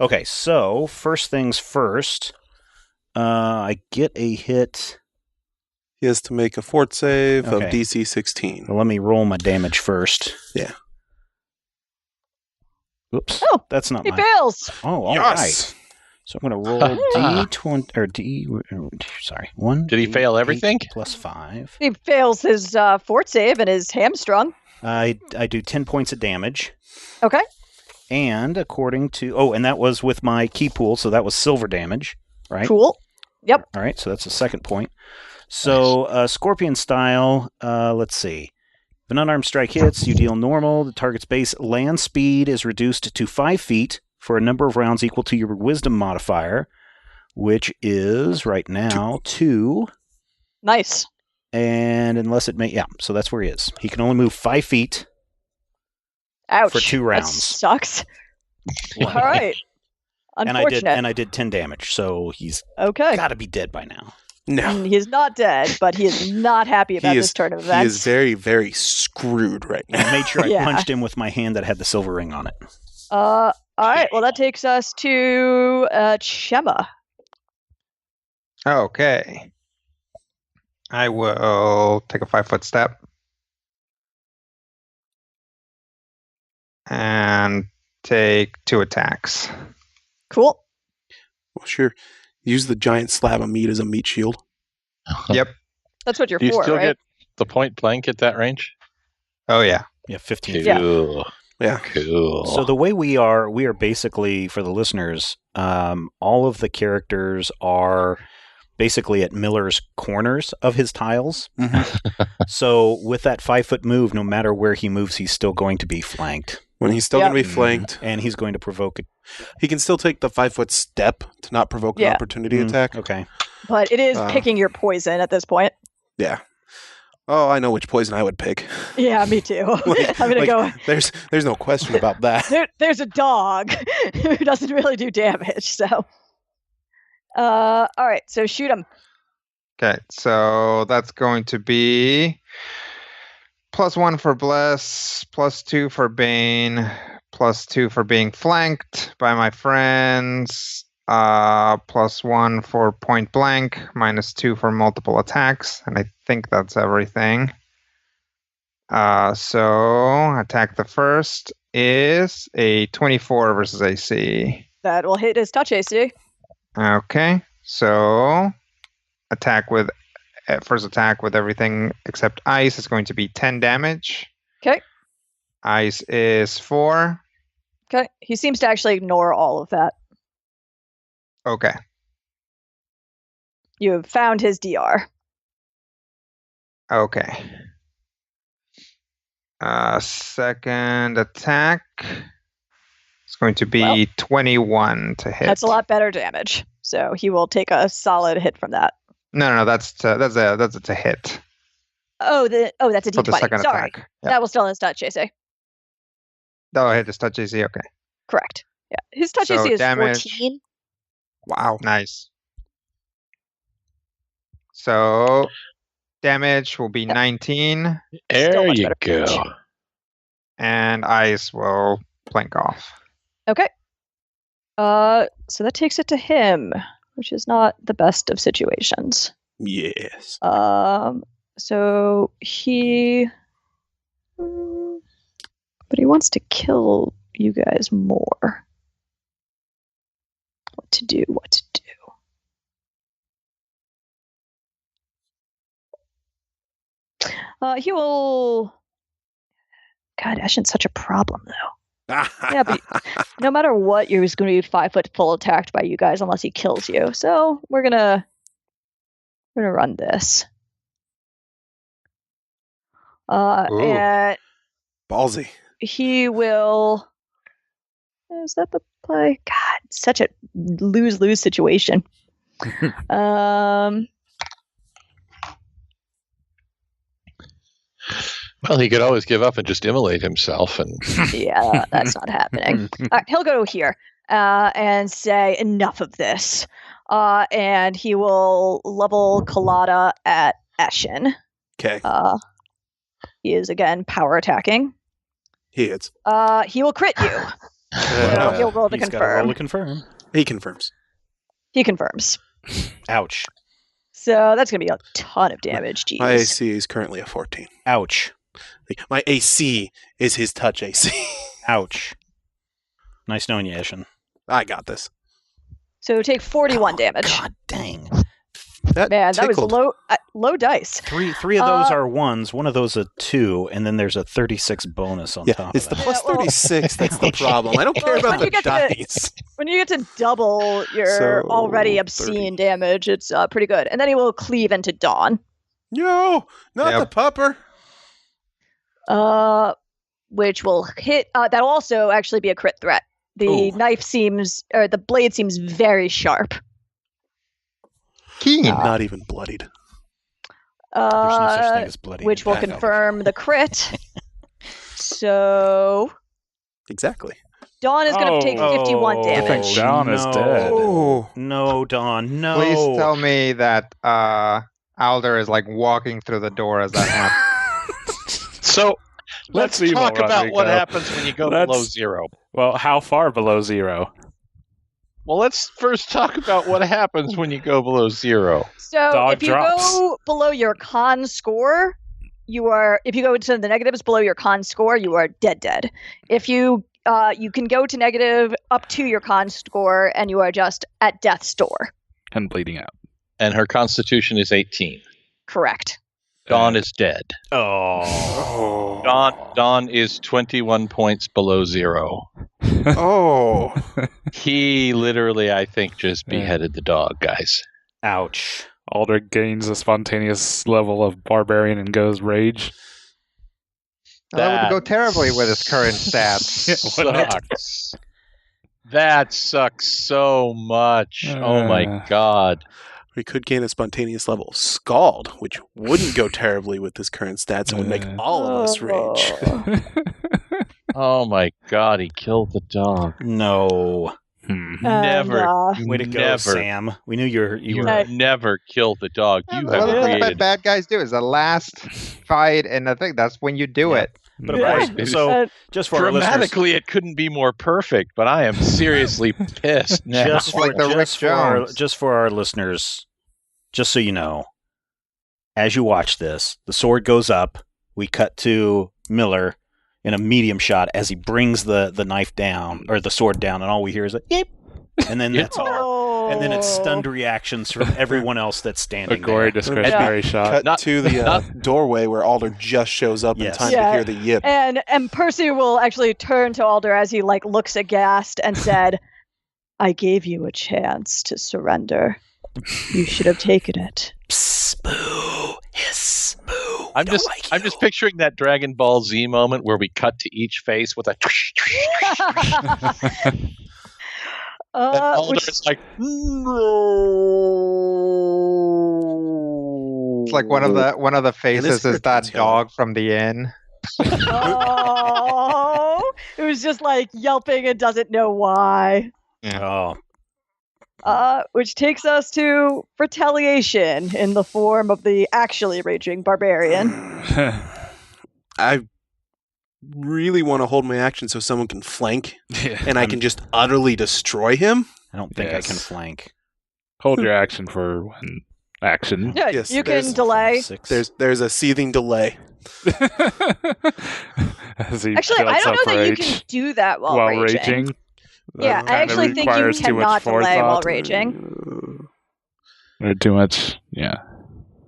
Okay, so first things first. I get a hit. He has to make a fort save of Okay. DC 16. Well, let me roll my damage first. Yeah. Oops. Oh, That's not He my. fails. Oh, all right. Yes! So I'm going to roll D20 or D. Sorry, 1. Did he fail everything? +5. He fails his fort save and is hamstrung. I do 10 points of damage, Okay. and according to and that was with my key pool, so that was silver damage. right? Cool. Yep. All right, so that's the second point. So, Scorpion style, let's see. If an unarmed strike hits, you deal normal. The target's base land speed is reduced to 5 feet for a number of rounds equal to your wisdom modifier, which is right now 2. Nice. And unless it may, yeah, so that's where he is. He can only move 5 feet. Ouch. For 2 rounds. That sucks. All right. Unfortunate. And I did 10 damage, so he's okay. got to be dead by now. No. He's not dead, but he is not happy about this turn of events. He is very, very screwed right now. And I made sure I punched him with my hand that had the silver ring on it. All right. Well, that takes us to Chema. Okay. I will take a 5-foot step. And take 2 attacks. Cool. Well, sure. Use the giant slab of meat as a meat shield. Yep. That's what you're Do you for, still right? get the point blank at that range? Oh, yeah. Yeah, 15 Yeah. Cool. Yeah. Cool. So the way we are basically, for the listeners, all of the characters are basically at Miller's corners of his tiles. Mm-hmm. So with that 5-foot move, no matter where he moves, he's still going to be flanked. When he's still going to be flanked. And he's going to provoke it. He can still take the 5-foot step to not provoke an opportunity attack. Okay. But it is picking your poison at this point. Yeah. Oh, I know which poison I would pick. Yeah, me too. I'm going to go. There's no question about that. There's a dog who doesn't really do damage, so. All right, so shoot him. Okay, so that's going to be +1 for Bless, +2 for Bane, +2 for being flanked by my friends, +1 for point blank, -2 for multiple attacks, and I think that's everything. So attack the first is a 24 versus AC. That will hit his touch AC. Okay, so first attack with everything except ice is going to be 10 damage. Okay. Ice is 4. Okay. He seems to actually ignore all of that. Okay. You have found his DR. Okay. Second attack is going to be 21 to hit. That's a lot better damage. So he will take a solid hit from that. No, that's a hit. Oh, that's a For the D20. second Sorry. attack. Yeah. That will still his touch AC. Oh, hit his touch AC. Okay. Correct. Yeah. His touch So AC is damage. 14. Wow. Nice. So damage will be 19. There much you better go. damage. And ice will plank off. Okay. So that takes it to him, which is not the best of situations. Yes. So he, but he wants to kill you guys more. What to do? He will. God, Eshin's such a problem, though. Yeah, but no matter what, you're just going to be 5 foot full attacked by you guys unless he kills you. So we're gonna run this. And Ballsy. he will. Is that the play? God, such a lose-lose situation. Well, he could always give up and just immolate himself. And Yeah, that's not happening. All right, he'll go here and say, enough of this. And he will level Colada at Eshin. Okay. He is, again, power attacking. He hits. He will crit you. So he'll roll to He's gotta roll to confirm. confirm. He confirms. He confirms. Ouch. So that's going to be a ton of damage. Jeez. My AC is currently a 14. Ouch. My AC is his touch AC. Ouch. Nice knowing you, Eshin. I got this. So take 41 damage. God dang. That Man, that was tickled. low dice. Three of those are 1s, one of those a 2, and then there's a 36 bonus on Yeah, top it's of the that. plus 36 that's the problem. I don't care Well, about when you the get to the- dice. When you get to double your So, already 30. obscene damage, it's pretty good. And then he will cleave into Dawn. No, not Yep. the pupper. Which will hit. That'll also actually be a crit threat. The Ooh. knife seems, or the blade seems very sharp. Keen. Not even bloodied. There's no such thing as bloody. Which will confirm the crit. So Exactly. Dawn is going to take 51 Oh, I think damage. Dawn is dead. Oh, No, Dawn, no. Please tell me that Alder is like walking through the door as that happens. So let's see talk about about what Rico. happens when you go Let's- below 0. Well, how far below 0? Well, let's first talk about what happens when you go below 0. So Dog if you drops. go below your con score, if you go to the negatives below your con score, you are dead. If you can go to negative up to your con score, and you are just at death's door. And bleeding out. And her constitution is 18. Correct. Dawn is dead. Oh. Dawn is 21 points below 0. oh. He literally, I think, just Yeah. beheaded the dog, guys. Ouch. Alder gains a spontaneous level of barbarian and goes rage. That would go terribly with his current stats. Yeah, wouldn't it? Sucks. That sucks so much. Oh my god. We could gain a spontaneous level of Scald, which wouldn't go terribly with his current stats and would make all of us rage. Oh my god, he killed the dog. No. Never. You Way to go, never, Sam. We knew you You were. never killed the dog. You Well, have that's what created. bad guys do. Is the last fight, and I think that's when you do Yeah. it. But of Right. course, so just for our listeners, Dramatically, it couldn't be more perfect, but I am seriously pissed now. just for, Like the Rick just, for our, Jones. just for our listeners, just so you know, as you watch this, the sword goes up. We cut to Miller in a medium shot as he brings the knife down or the sword down, and all we hear is a yip, and then that's our. And then it's stunned reactions from everyone else that's A standing gory there. discretionary shot. Cut Not- to the not- doorway where Alder just shows up Yes. in time Yeah. to hear the yip. And Percy will actually turn to Alder as he looks aghast and said, "I gave you a chance to surrender. You should have taken it." Psst, boo, hiss, boo. I'm Don't just, like I'm you. just picturing that Dragon Ball Z moment where we cut to each face with a. And Alder's like, no. It's like one of the faces is that frequency. dog from the inn. Oh, it was just yelping and doesn't know why. Oh, Which takes us to retaliation in the form of the actually raging barbarian. I really want to hold my action so someone can flank Yeah. and I can just utterly destroy him. I don't think I Yes. can flank. Hold your action for one action. Yeah, Yes, you there's- can delay. 6. There's a seething delay. As he Actually, I builds don't up know that you rage can do that while, while raging. raging. Yeah, I Kinda actually think you requires too much cannot delay while forethought. raging. Or too much,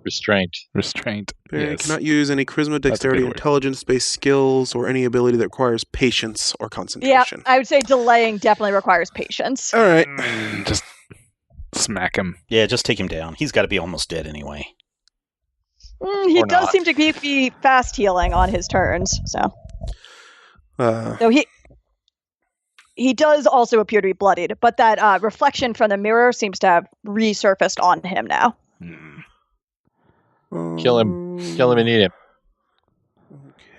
Restraint. restraint. Barry Yes. cannot use any charisma, dexterity, good word. intelligence-based skills, or any ability that requires patience or Yeah, concentration. I would say delaying definitely requires patience. All right. Just smack him. Yeah, just take him down. He's got to be almost dead anyway. He Or does not. seem to be fast healing on his turns, so he does also appear to be bloodied, but that reflection from the mirror seems to have resurfaced on him now. Kill him. Kill him and eat him.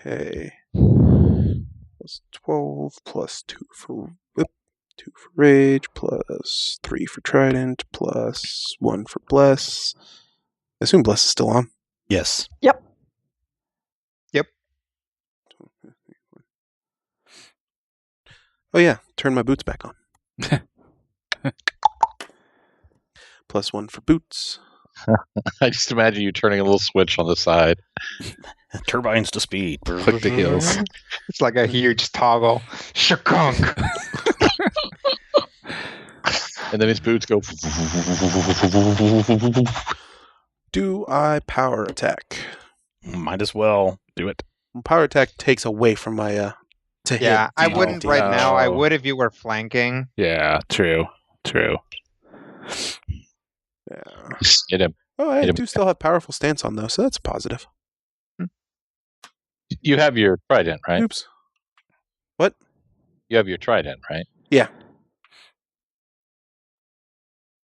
Okay. Plus 12, plus 2 for whip, 2 for rage, plus 3 for trident, plus 1 for bless. I assume bless is still on. Yes. Oh yeah, turn my boots back on. Plus 1 for boots. I just imagine you turning a little switch on the side. Turbines to speed. Click the heels. It's like a huge toggle. Shakunk. And then his boots go. Do I power attack? Might as well. Do it. Power attack takes away from my to hit. Yeah, I DD. wouldn't right now. I Oh. would if you were flanking. Yeah, true. Yeah. Just hit him. Oh, I Hit him. do still have powerful stance on though, so that's positive. You have your trident, right? Oops. What? You have your trident, right? Yeah.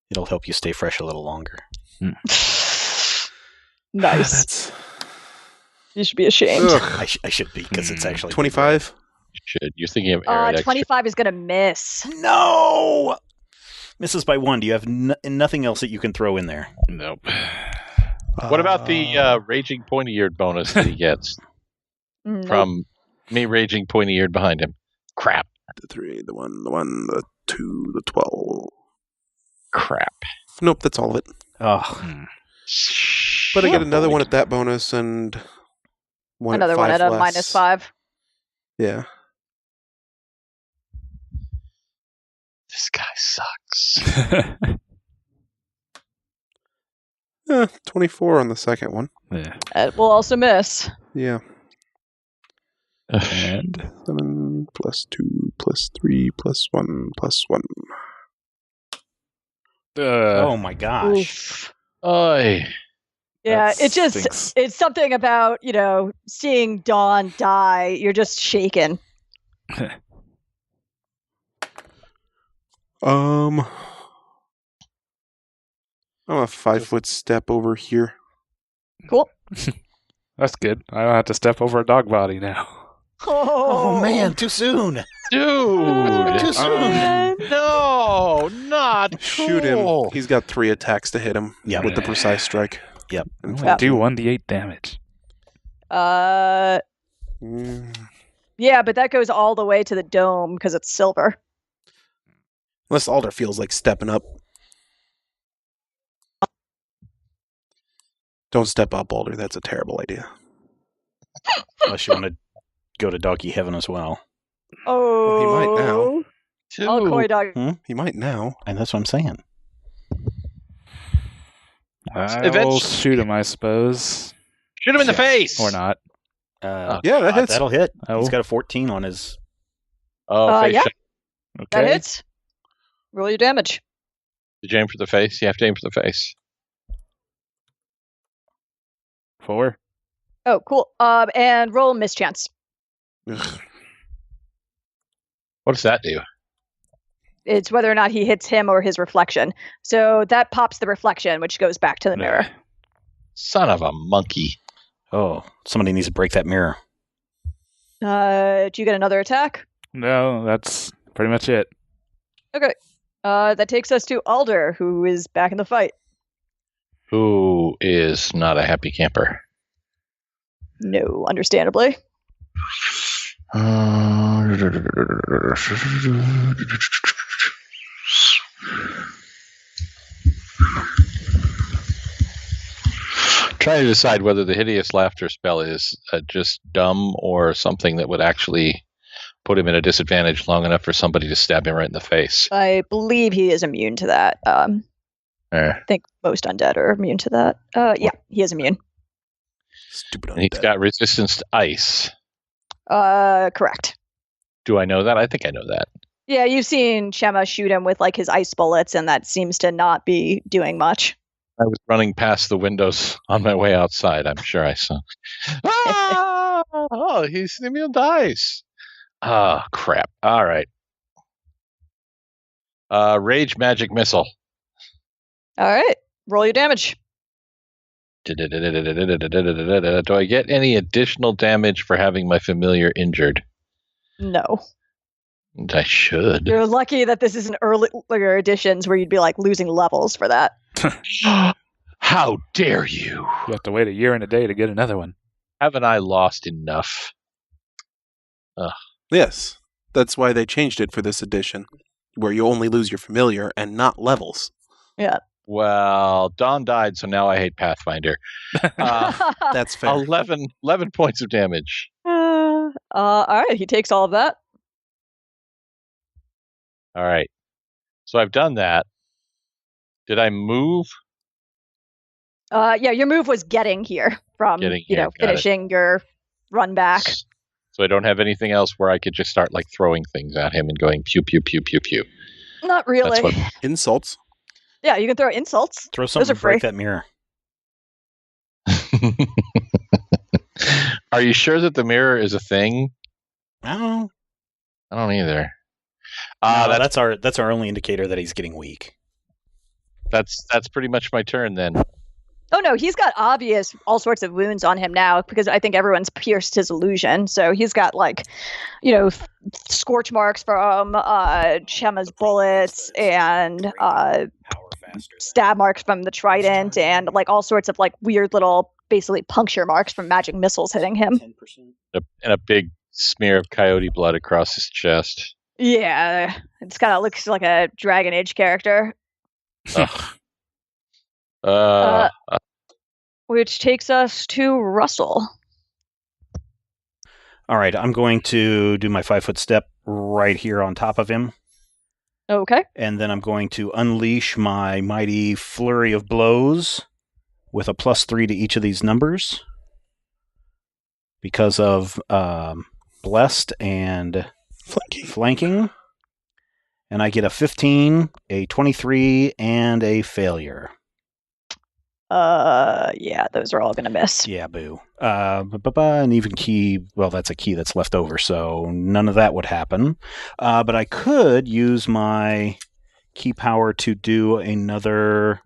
It'll help you stay fresh a little longer. Nice. That's You should be ashamed. ugh. I should be, because it's actually 25. You should. You're thinking of area extra. 25 is going to miss. No! Misses by 1. Do you have nothing else that you can throw in there? Nope. What about the raging pointy-eared bonus that he gets Nope. from me raging pointy-eared behind him? Crap. the 3, the 1, the 2, the 12? Crap. Nope, that's all of it. Oh, But I get another one at that bonus and one Another at one 5 at a less. -5. Yeah. This guy sucks. 24 on the second one. Yeah. It will also miss. Yeah. And 7 plus 2 plus 3 plus 1 plus 1. oh my gosh. Oof. Oy. Yeah, That it just, stinks. it's something about, seeing Dawn die. You're just shaken. I'm a 5-foot step over here. Cool. that's good. I don't have to step over a dog body now. Oh man, too soon. Dude. Too soon. No, not Shoot cool. him. He's got 3 attacks to hit him Yep. with the precise strike. Yep. And Only Yep. do 1d8 damage. Mm. Yeah, but that goes all the way to the dome because it's silver. Unless Alder feels like stepping up. Don't step up, Alder. That's a terrible idea. Unless you want to go to doggy heaven as well. Oh, he might now. I'll Dude. coy dog. He might now. And that's what I'm saying. I'll Eventually- shoot him, I suppose. Shoot him in the face. Or not. Oh, Yeah, that hits. that'll hit. Oh. He's got a 14 on his... Oh, face yeah. shot. That Okay. hits. Roll your damage. Did you aim for the face? You have to aim for the face. 4. Oh, cool. And roll mischance. Ugh. What does that do? It's whether or not he hits him or his reflection. So that pops the reflection, which goes back to the mirror. Son of a monkey. Oh, somebody needs to break that mirror. Do you get another attack? No, that's pretty much it. Okay. That takes us to Alder, who is back in the fight. Who is not a happy camper? No, understandably. Trying to decide whether the hideous laughter spell is just dumb or something that would actually put him at a disadvantage long enough for somebody to stab him right in the face. I believe he is immune to that. I Eh. think most undead are immune to that. Yeah, he is immune. Stupid And he's undead. got resistance to ice. Correct. Do I know that? I think I know that. Yeah, you've seen Shema shoot him with like his ice bullets, and that seems to not be doing much. I was running past the windows on my way outside. I'm sure I saw. Ah! Oh, he's immune to ice. Oh, crap. All right. Rage magic missile. All right, roll your damage. Do I get any additional damage for having my familiar injured? No. I should. You're lucky that this isn't earlier editions where you'd be like losing levels for that. How dare you? You have to wait a year and a day to get another one. Haven't I lost enough? Yes. That's why they changed it for this edition, where you only lose your familiar and not levels. Well, Dawn died, so now I hate Pathfinder. That's fair. 11 points of damage. All right, he takes all of that. All right. So I've done that. Did I move? Yeah, your move was getting here from Getting here, got it. finishing your run back. So I don't have anything else where I could just start like throwing things at him and going pew pew pew pew pew. Not really. That's Insults. Yeah, you can throw insults. Throw Those something are to break free. that mirror. Are you sure that the mirror is a thing? I don't know. I don't either. No, that's our only indicator that he's getting weak. That's pretty much my turn then. Oh no, he's got obvious all sorts of wounds on him now because I think everyone's pierced his illusion. So he's got like, scorch marks from Chema's bullets and stab marks from the trident and like all sorts of like weird little basically puncture marks from magic missiles hitting him. And a big smear of coyote blood across his chest. Yeah, it's kind of looks like a Dragon Age character. Which takes us to Russell. All right, I'm going to do my 5-foot step right here on top of him. Okay. And then I'm going to unleash my mighty flurry of blows with a +3 to each of these numbers because of blessed and flanking. And I get a 15, a 23, and a failure. Yeah, those are all going to miss. Yeah, boo. An even key, well, that's a key that's left over, so none of that would happen. But I could use my key power to do another...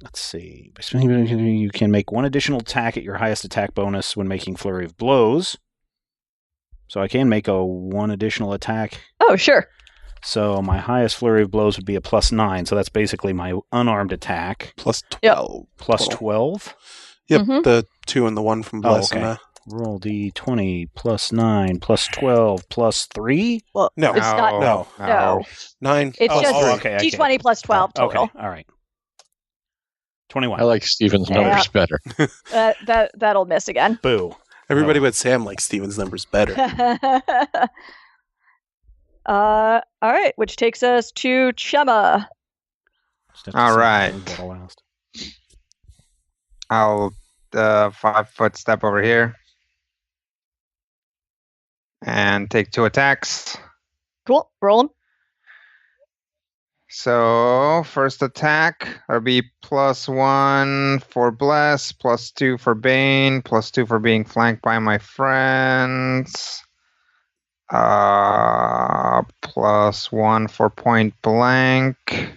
let's see. You can make one additional attack at your highest attack bonus when making Flurry of Blows. So I can make a one additional attack. Oh, sure. So my highest Flurry of Blows would be a +9. So that's basically my unarmed attack. +12. Yep. +12? Yep, Mhm. the 2 and the 1 from Bless. okay. Roll D20 +9 +12 +3? Well, No. it's not. No. 9. It's just okay. D20 plus 12 total. Okay, all right. 21. I like Steven's numbers better. That'll miss again. Boo. Everybody but Sam likes Steven's numbers better. All right, which takes us to Chema. All right. I'll 5-foot step over here and take 2 attacks. Cool. Roll him. So first attack will be +1 for Bless, +2 for Bane, +2 for being flanked by my friends. +1 for point blank.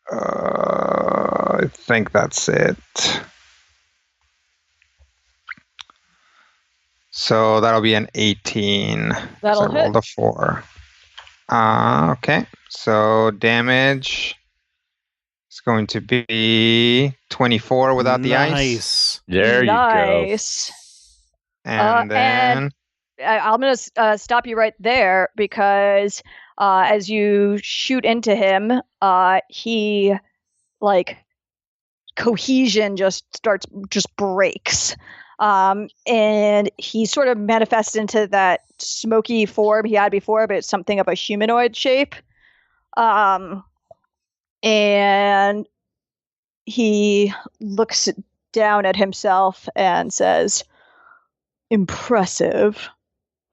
I think that's it. So that'll be an 18. That'll I rolled hit. a 4. Okay, so damage is going to be 24 without the ice. Nice. There you go. Nice. And then... I'm going to stop you right there because as you shoot into him, he, like, cohesion just breaks. And he sort of manifests into that smoky form he had before, but it's something of a humanoid shape. And he looks down at himself and says, "Impressive,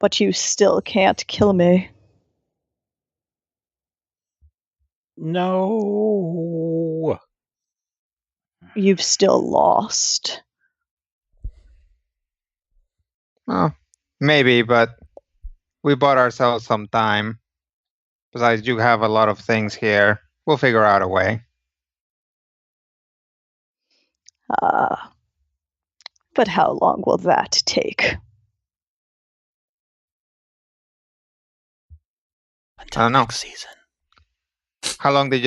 but you still can't kill me." No. You've still lost. Well, maybe, but we bought ourselves some time. Besides, you have a lot of things here. We'll figure out a way. But how long will that take? Until I don't know. next season. How long did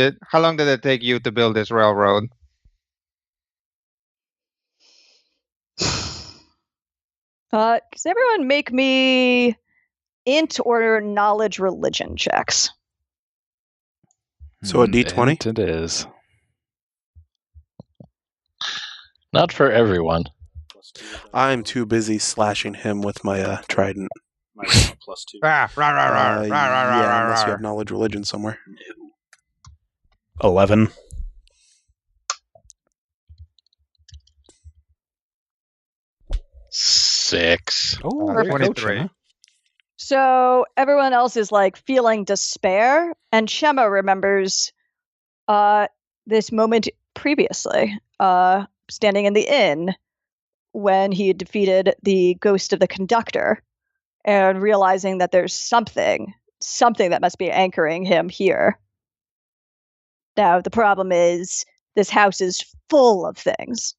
it take you to build this railroad? Does everyone make me int or knowledge religion checks? So a D20? It is. Not for everyone. I'm too busy slashing him with my trident. +2. Rah, rah, rah, rah, rah, rah, Yeah, rah, unless you rah. have knowledge religion somewhere. 11. 6. Oh, there you go, 23. Shema. So everyone else is like feeling despair, and Shema remembers this moment previously, standing in the inn when he had defeated the ghost of the conductor, and realizing that there's something that must be anchoring him here. Now, the problem is this house is full of things.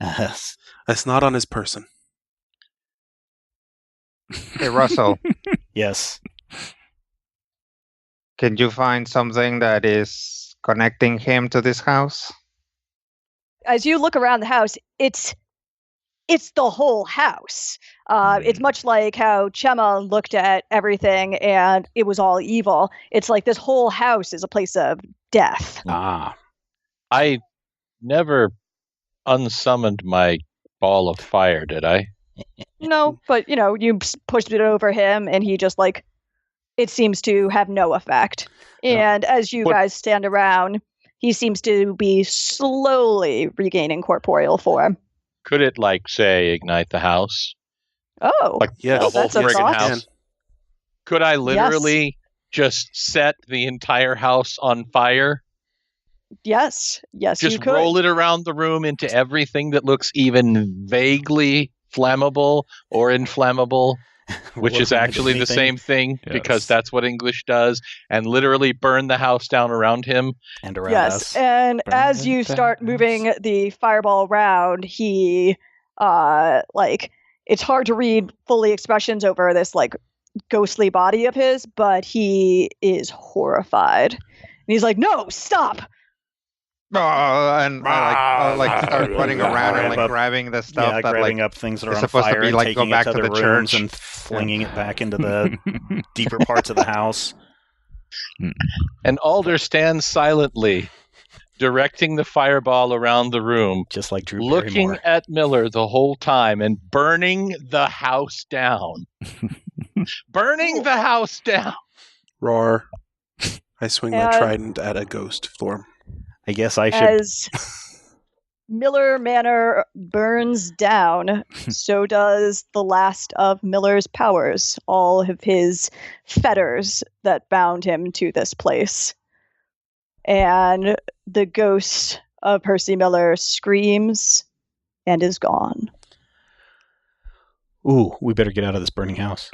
Yes. That's not on his person. Hey, Russell, Yes. can you find something that is connecting him to this house? As you look around the house, it's the whole house. It's much like how Chema looked at everything and it was all evil. It's like this whole house is a place of death. Ah. I never unsummoned my ball of fire, did I? No, but you pushed it over him and he just like, it seems to have no effect. And as you guys stand around, he seems to be slowly regaining corporeal form. Could it, say, ignite the house? Oh, Yes. well, The whole that's a friggin' thought. house. Could I literally just set the entire house on fire? Yes, you Just could. roll it around the room into everything that looks even vaguely flammable or inflammable, which is actually the same thing because that's what English does, and literally burn the house down around him. And around Yes, us. and Burn as you it start down. moving the fireball around, he it's hard to read fully expressions over this ghostly body of his, but he is horrified. And he's like, "No, stop!" And I start running around and Grab up- grabbing the stuff that grabbing up things that are is on supposed to fire be, and go taking back it to to the the rooms church. and flinging it back into the deeper parts of the house. And Alder stands silently, directing the fireball around the room, Just like Drew looking Barrymore. at Miller the whole time and burning the house down. Burning the house down. Roar. I swing my And- trident at a ghost form. I guess I should. As Miller Manor burns down, so does the last of Miller's powers, all of his fetters that bound him to this place. And the ghost of Percy Miller screams and is gone. Ooh, we better get out of this burning house.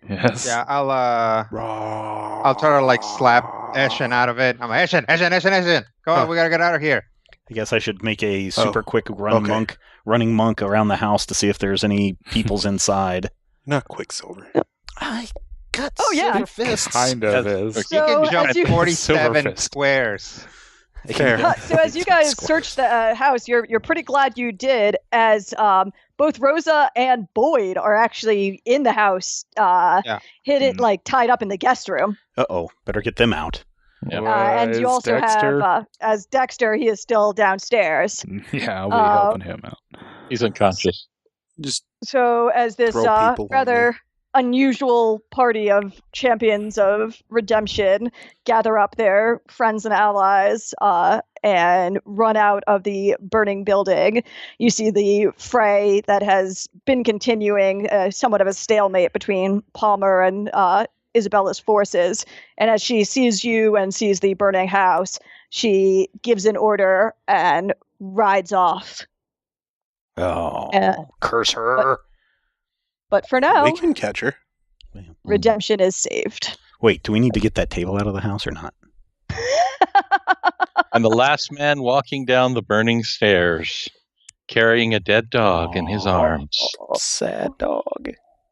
Yes. Yeah, Roar. I'll try to slap Eshin out of it. I'm like, Eshin, go on, we gotta get out of here. I guess I should make a super quick running monk around the house to see if there's any peoples inside. Not Quicksilver. I got yeah. silver fists. Kind of is. You So, can jump as you- 47 Silver fist. squares. Fair. So as you guys search the house, you're pretty glad you did, as both Rosa and Boyd are actually in the house, hidden, tied up in the guest room. Uh-oh, better get them out. And you Was also Dexter? have, as Dexter, he is still downstairs. Yeah, I'll be helping him out. He's unconscious. Just So as this Throw people on rather unusual party of champions of redemption gather up their friends and allies and run out of the burning building, you see the fray that has been continuing, somewhat of a stalemate between Palmer and Isabella's forces. And as she sees you and sees the burning house, she gives an order and rides off. Oh, Uh, curse her. But for now, we can catch her. redemption is saved. Wait, do we need to get that table out of the house or not? And the last man walking down the burning stairs, carrying a dead dog in his arms. Sad dog.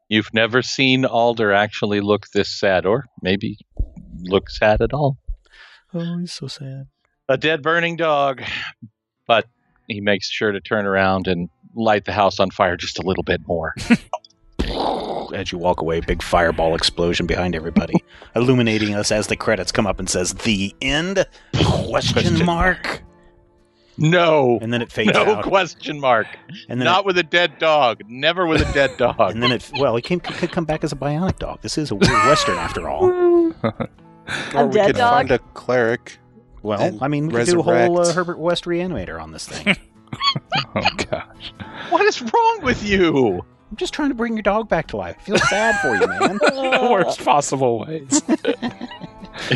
You've never seen Alder actually look this sad, or maybe look sad at all. Oh, he's so sad. A dead burning dog, but he makes sure to turn around and light the house on fire just a little bit more. As you walk away, big fireball explosion behind everybody, illuminating us as the credits come up and says, "The end?" Question mark. No. And then it fades No out. question mark. And then Not with a dead dog. Never with a dead dog. And then it could come back as a bionic dog. This is a weird western after all. Or we dead could dog. find a cleric. Well, And I mean, we could do a whole resurrect. Herbert West Reanimator on this thing. Oh gosh. What is wrong with you? I'm just trying to bring your dog back to life. I feel sad for you, man. The worst possible ways.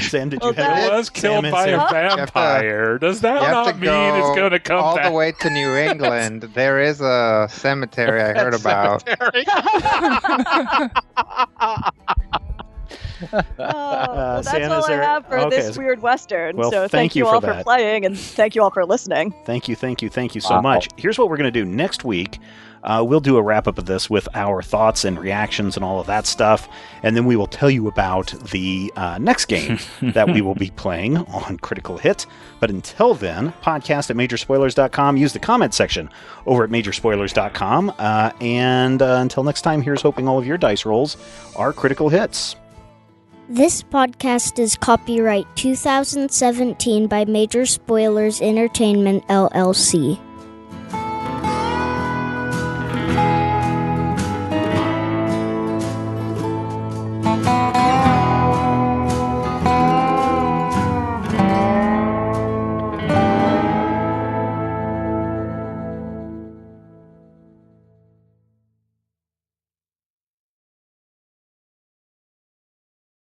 Sam, did you Well, have It was Sam killed and by a Sarah? vampire. Does that You have not to mean it's going to come all back? the way to New England. There is a cemetery I heard about. Cemetery. Well, that's Sam, all is there- I have for okay, this weird Western. well, so thank you you for all that. for playing, and thank you all for listening. Thank you so Wow. much. Here's what we're going to do next week. We'll do a wrap-up of this with our thoughts and reactions and all of that stuff, and then we will tell you about the next game that we will be playing on Critical Hit. But until then, podcast at majorspoilers.com. Use the comment section over at majorspoilers.com. And until next time, here's hoping all of your dice rolls are critical hits. This podcast is copyright 2017 by Major Spoilers Entertainment, LLC.